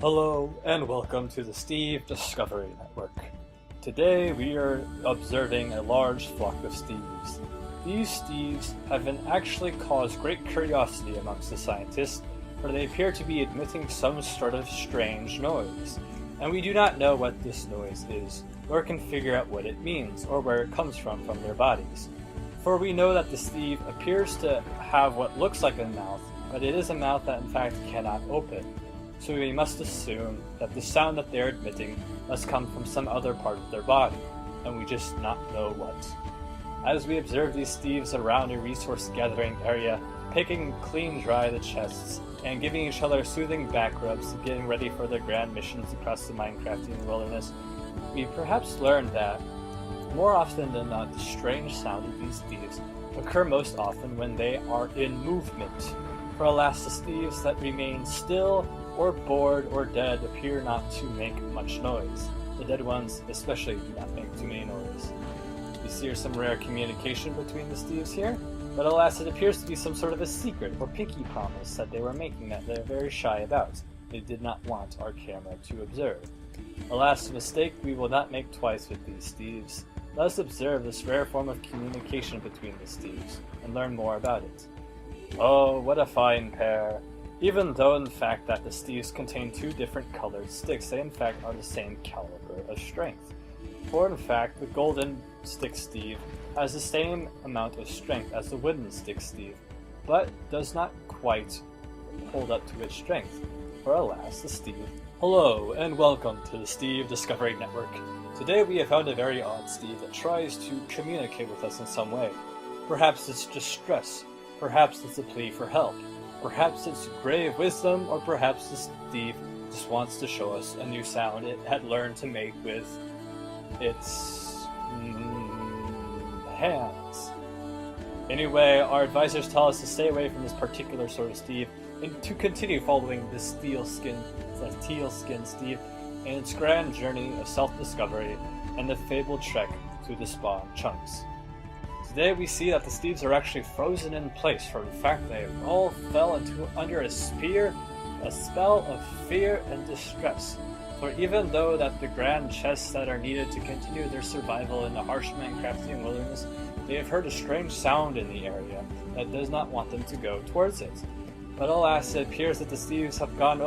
Hello and welcome to the Steve Discovery Network. Today we are observing a large flock of Steves. These Steves have actually caused great curiosity amongst the scientists, for they appear to be emitting some sort of strange noise. And we do not know what this noise is, nor can figure out what it means, or where it comes from their bodies. For we know that the Steve appears to have what looks like a mouth, but it is a mouth that in fact cannot open. So we must assume that the sound that they're emitting must come from some other part of their body, and we just not know what. As we observe these Steves around a resource gathering area, picking clean dry the chests, and giving each other soothing back rubs, getting ready for their grand missions across the Minecraftian wilderness, we perhaps learn that, more often than not, the strange sound of these Steves occur most often when they are in movement. For alas, the Steves that remain still, or bored, or dead appear not to make much noise. The dead ones especially do not make too many noise. We see some rare communication between the Steves here, but alas, it appears to be some sort of a secret or pinky promise that they were making that they're very shy about. They did not want our camera to observe. Alas, a mistake we will not make twice with these Steves. Let us observe this rare form of communication between the Steves, and learn more about it. Oh, what a fine pair! Even though in fact that the Steves contain two different colored sticks, they in fact are the same caliber of strength. For in fact, the golden stick Steve has the same amount of strength as the wooden stick Steve, but does not quite hold up to its strength. For alas, the Steve. Hello, and welcome to the Steve Discovery Network. Today we have found a very odd Steve that tries to communicate with us in some way. Perhaps it's distress, perhaps it's a plea for help. Perhaps it's grave wisdom, or perhaps the Steve just wants to show us a new sound it had learned to make with its hands. Anyway, our advisors tell us to stay away from this particular sort of Steve, and to continue following this teal skin Steve in its grand journey of self-discovery and the fabled trek to the spawn chunks. Today we see that the Steves are actually frozen in place, for in fact they all fell under a spell of fear and distress. For even though that the grand chests that are needed to continue their survival in the harsh Minecraftian wilderness, they have heard a strange sound in the area that does not want them to go towards it. But alas, it appears that the Steves have gone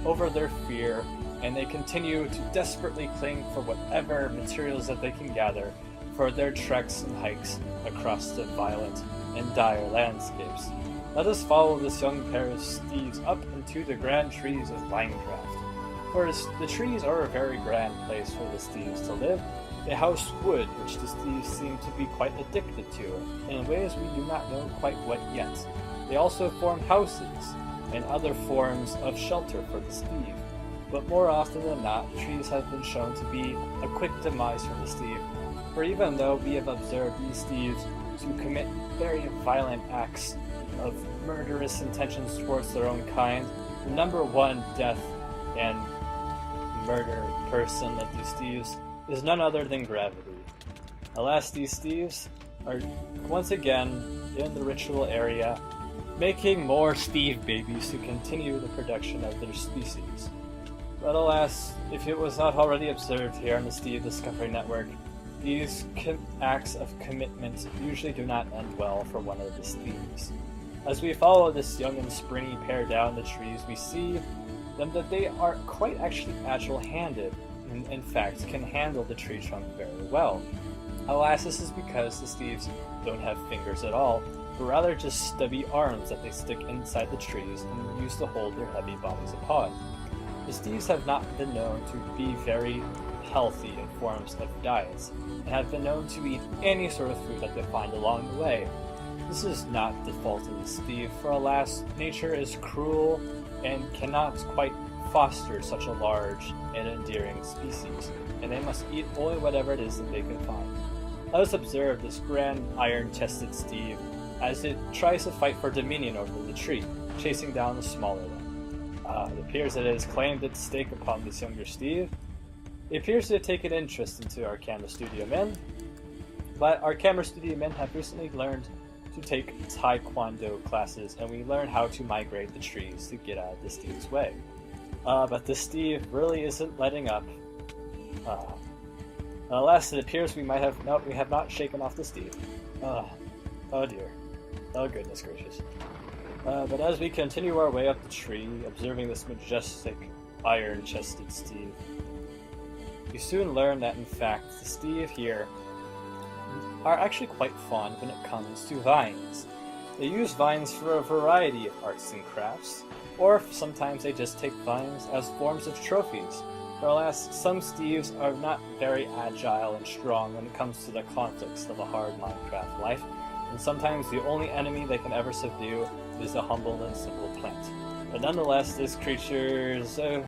over their fear, and they continue to desperately cling for whatever materials that they can gather for their treks and hikes across the violent and dire landscapes. Let us follow this young pair of Steves up into the grand trees of Minecraft. For the trees are a very grand place for the Steves to live. They house wood, which the Steves seem to be quite addicted to, in ways we do not know quite what yet. They also form houses and other forms of shelter for the Steve. But more often than not, trees have been shown to be a quick demise for the Steve. For even though we have observed these Steves to commit very violent acts of murderous intentions towards their own kind, the number one death and murder person of these Steves is none other than gravity. Alas, these Steves are once again in the ritual area, making more Steve babies to continue the production of their species. But alas, if it was not already observed here on the Steve Discovery Network, these acts of commitment usually do not end well for one of the Steves. As we follow this young and springy pair down the trees, we see them that they are quite actually agile-handed, and in fact can handle the tree trunk very well. Alas, this is because the Steves don't have fingers at all, but rather just stubby arms that they stick inside the trees and use to hold their heavy bodies upon. The Steves have not been known to be very healthy in forms of diets, and have been known to eat any sort of food that they find along the way. This is not the fault of the Steve, for alas, nature is cruel and cannot quite foster such a large and endearing species, and they must eat only whatever it is that they can find. Let us observe this grand iron-chested Steve as it tries to fight for dominion over the tree, chasing down the smaller one. It appears that it has claimed its stake upon this younger Steve. It appears to have taken interest into our camera studio men, but our camera studio men have recently learned to take Taekwondo classes, and we learn how to migrate the trees to get out of the Steve's way. But this Steve really isn't letting up. Alas, it appears we have not shaken off the Steve. Oh dear. Oh goodness gracious. But as we continue our way up the tree, observing this majestic, iron-chested Steve, we soon learn that in fact the Steve here are actually quite fond when it comes to vines. They use vines for a variety of arts and crafts, or sometimes they just take vines as forms of trophies. For alas, some Steves are not very agile and strong when it comes to the conflicts of a hard Minecraft life, and sometimes the only enemy they can ever subdue is a humble and simple plant. But nonetheless, this creature's